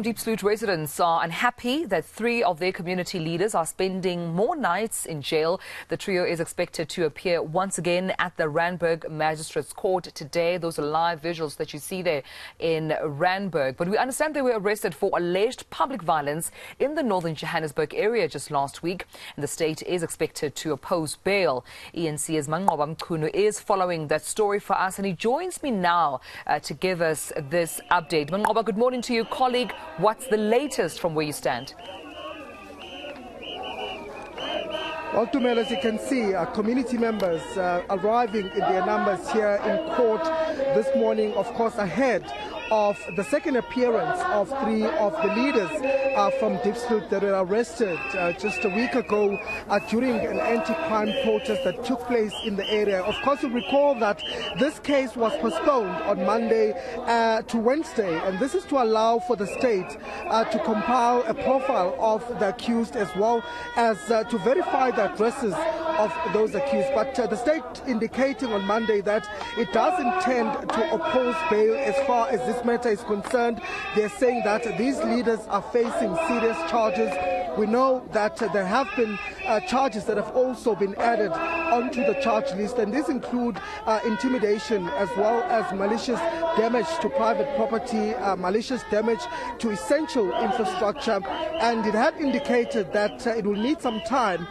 Diepsloot residents are unhappy that 3 of their community leaders are spending more nights in jail. The trio is expected to appear once again at the Randburg Magistrate's Court today. Those are live visuals that you see there in Randburg. But we understand they were arrested for alleged public violence in the northern Johannesburg area just last week, and the state is expected to oppose bail. eNCA's Manqoba Mchunu is following that story for us, and he joins me now to give us this update. Manqoba, good morning to you, colleague. What's the latest from where you stand? Well, Tumel, as you can see, community members arriving in their numbers here in court this morning, of course, ahead of the second appearance of 3 of the leaders from Diepsloot that were arrested just a week ago during an anti-crime protest that took place in the area. Of course, you recall that this case was postponed on Monday to Wednesday, and this is to allow for the state to compile a profile of the accused as well as to verify the addresses of those accused. But the state indicating on Monday that it does intend to oppose bail as far as this matter is concerned. They're saying that these leaders are facing serious charges. We know that there have been charges that have also been added onto the charge list, and these include intimidation as well as malicious damage to private property, malicious damage to essential infrastructure. And it had indicated that it will need some time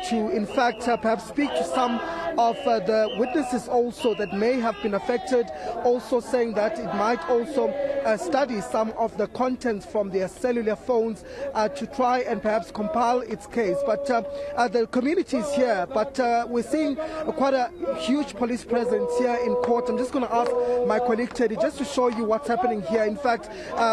to, in fact, perhaps speak to some of the witnesses also that may have been affected, also saying that it might also study some of the contents from their cellular phones to try and perhaps compile its case. But the community is here, but we're seeing quite a huge police presence here in court. I'm just going to ask my colleague Teddy just to show you what's happening here. In fact,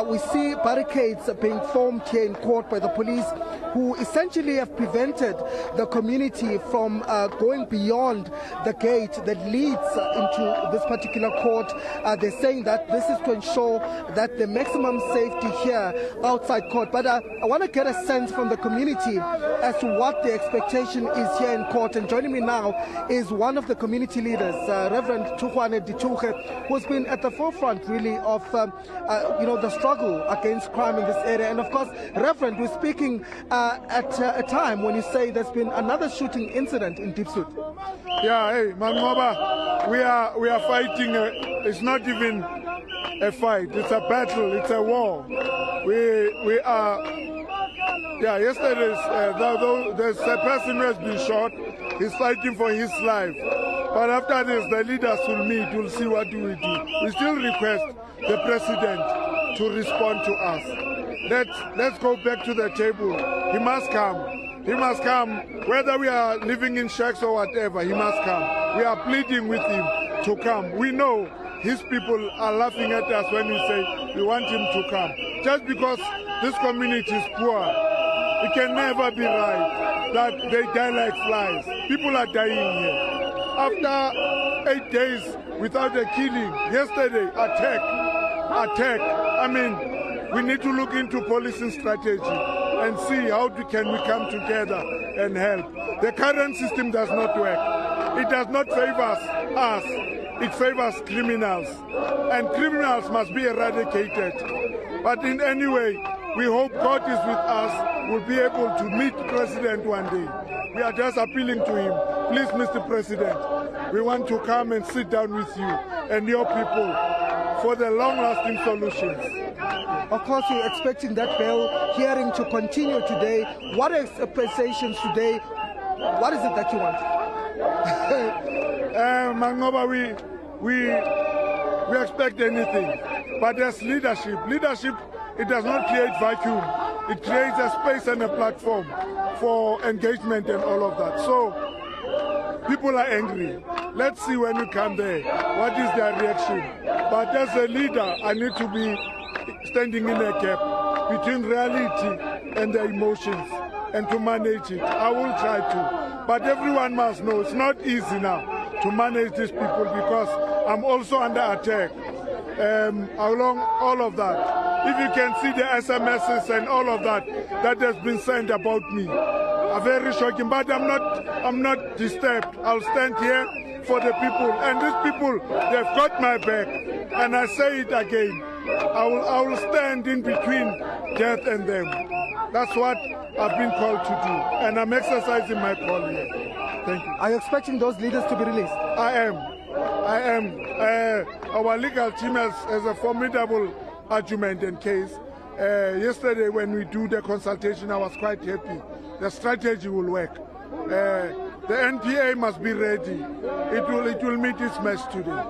we see barricades being formed here in court by the police, who essentially have prevented the community from going beyond the gate that leads into this particular court. They're saying that this is to ensure that the maximum safety here outside court. But I want to get a sense from the community as to what the expectation is here in court. And joining me now is one of the community leaders, Reverend who's been at the forefront really of the struggle against crime in this area. And of course, Reverend, we're speaking at a time when you say there's been another shooting incident in Diepsloot. Yeah, hey, Manqoba, we are fighting. It's not even a fight. It's a battle. It's a war. We are. Yeah, yesterday there's a person who has been shot. He's fighting for his life. But after this, the leaders will meet. We'll see what do we do. We still request the president to respond to us. Let's go back to the table. He must come. He must come. Whether we are living in shacks or whatever, he must come. We are pleading with him to come. We know his people are laughing at us when we say we want him to come. Just because this community is poor, it can never be right that they die like flies. People are dying here. After 8 days without a killing, yesterday, attack. I mean, we need to look into policing strategy and see how can we come together and help. The current system does not work. It does not favor us. It favors criminals. And criminals must be eradicated. But in any way, we hope God is with us. We'll be able to meet the president one day. We are just appealing to him. Please, Mr. President, we want to come and sit down with you and your people for the long-lasting solutions. Of course, you're expecting that bail hearing to continue today. What are expectations today? What is it that you want? Manqoba, we expect anything, but there's leadership. Leadership, it does not create vacuum. It creates a space and a platform for engagement and all of that. So people are angry. Let's see when we come there, what is their reaction. But as a leader, I need to be standing in a gap between reality and the emotions and to manage it. I will try to. But everyone must know it's not easy now to manage these people because I'm also under attack along all of that. If you can see the SMSs and all of that has been sent about me, are very shocking. But I'm not disturbed. I'll stand here for the people, and these people, they've got my back. And I say it again, I will stand in between death and them. That's what I've been called to do, and I'm exercising my call here. Thank you. Are you expecting those leaders to be released? I am. Our legal team has a formidable argument and case. Yesterday when we do the consultation, I was quite happy. The strategy will work. The NPA must be ready. It will meet its match today.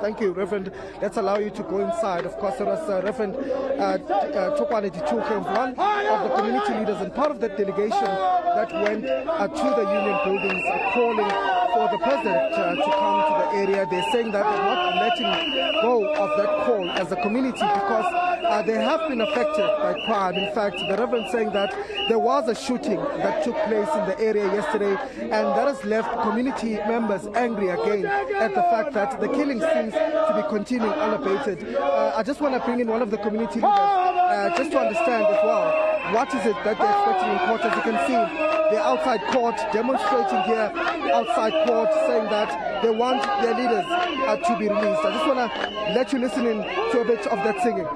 Thank you, Reverend. Let's allow you to go inside. Of course, there was Reverend Tokwane Dituke, one of the community leaders and part of that delegation that went to the union buildings calling for the president to come to the area. They're saying that they're not letting go of that call as a community because they have been affected by crime. In fact, the Reverend saying that there was a shooting that took place in the area yesterday, and that has left community members angry again at the fact that the killing seems to be continuing unabated. I just want to bring in one of the community leaders just to understand as well what is it that they're expecting in court. As you can see, they're outside court demonstrating here outside court, saying that they want their leaders to be released. I just want to let you listen in to a bit of that singing.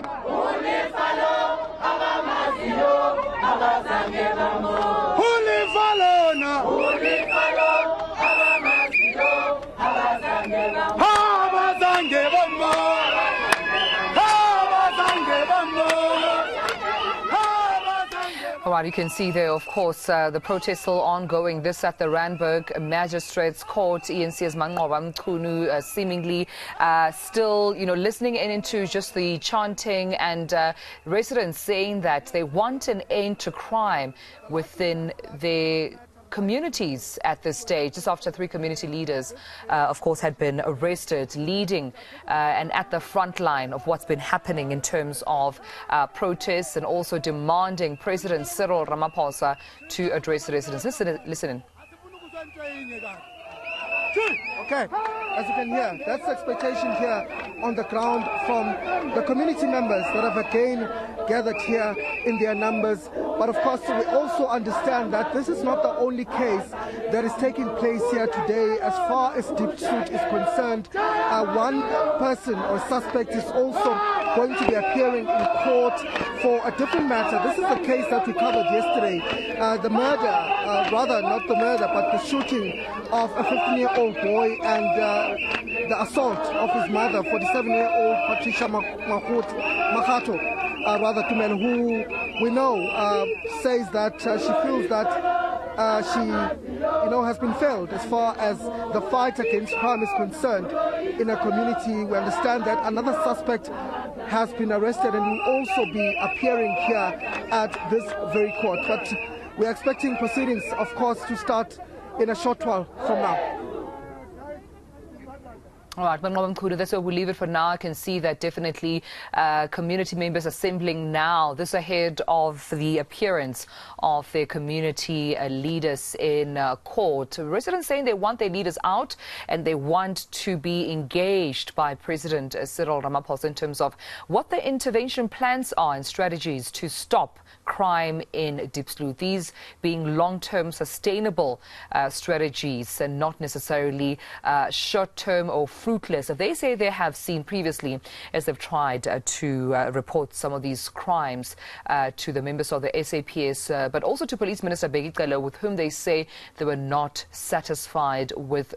All right, you can see there, of course, the protest still ongoing. This at the Randburg Magistrates Court. eNCA's Manqoba Mchunu seemingly still, listening into just the chanting and residents saying that they want an end to crime within their communities at this stage, just after 3 community leaders, of course, had been arrested, leading and at the front line of what's been happening in terms of protests and also demanding President Cyril Ramaphosa to address the residents. Listen in. Okay, as you can hear, that's the expectation here on the ground from the community members that have again gathered here in their numbers. But of course, we also understand that this is not the only case that is taking place here today. As far as Diepsloot is concerned, one person or suspect is also going to be appearing in court for a different matter. This is the case that we covered yesterday. The murder, rather not the murder, but the shooting of a 15-year-old boy and the assault of his mother, 47-year-old Patricia Makhato, rather Tumelo, who we know says that she feels that she, has been failed as far as the fight against crime is concerned in a community. We understand that another suspect has been arrested and will also be appearing here at this very court. But we're expecting proceedings, of course, to start in a short while from now. All right, Manqoba Mchunu, that's where we'll leave it for now. I can see that definitely community members assembling now, this ahead of the appearance of their community leaders in court. Residents saying they want their leaders out and they want to be engaged by President Cyril Ramaphosa in terms of what the intervention plans are and strategies to stop crime in Diepsloot. These being long-term sustainable strategies and not necessarily short-term or fruitless, as they say they have seen previously as they've tried to report some of these crimes to the members of the SAPS, but also to Police Minister Diepsloot, with whom they say they were not satisfied with